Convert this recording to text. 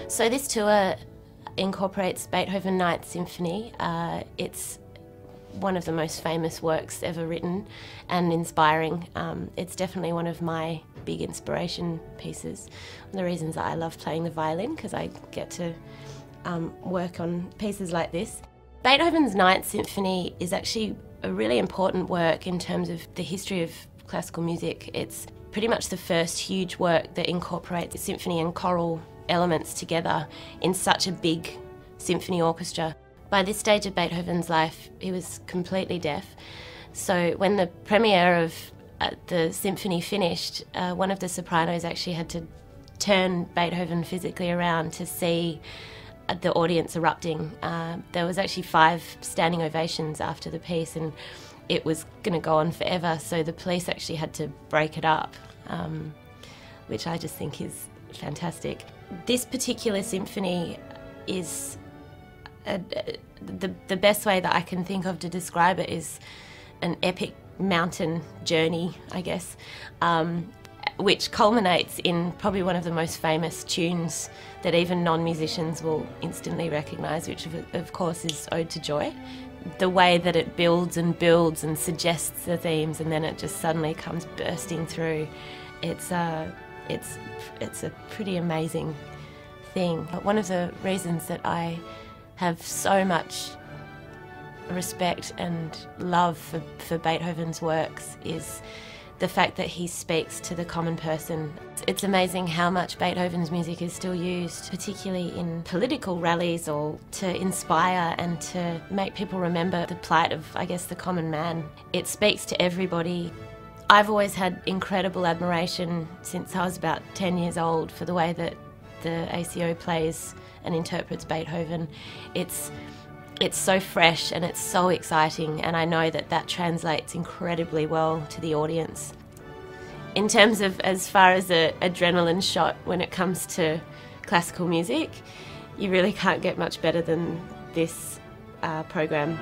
So this tour incorporates Beethoven's Ninth Symphony. It's one of the most famous works ever written and inspiring. It's definitely one of my big inspiration pieces. One of the reasons that I love playing the violin, because I get to work on pieces like this. Beethoven's Ninth Symphony is actually a really important work in terms of the history of classical music. It's pretty much the first huge work that incorporates symphony and choral elements together in such a big symphony orchestra. By this stage of Beethoven's life, he was completely deaf. So when the premiere of the symphony finished, one of the sopranos actually had to turn Beethoven physically around to see the audience erupting. There was actually 5 standing ovations after the piece, and it was going to go on forever, so the police actually had to break it up, which I just think is fantastic. This particular symphony is the best way that I can think of to describe it is an epic mountain journey, I guess, which culminates in probably one of the most famous tunes that even non-musicians will instantly recognise, which of course is Ode to Joy. The way that it builds and suggests the themes, and then it just suddenly comes bursting through. It's a pretty amazing thing. But one of the reasons that I have so much respect and love for Beethoven's works is the fact that he speaks to the common person. It's amazing how much Beethoven's music is still used, particularly in political rallies, or to inspire and to make people remember the plight of, I guess, the common man. It speaks to everybody. I've always had incredible admiration since I was about 10 years old for the way that the ACO plays and interprets Beethoven. It's so fresh and it's so exciting, and I know that that translates incredibly well to the audience. In terms of as far as an adrenaline shot when it comes to classical music, you really can't get much better than this program.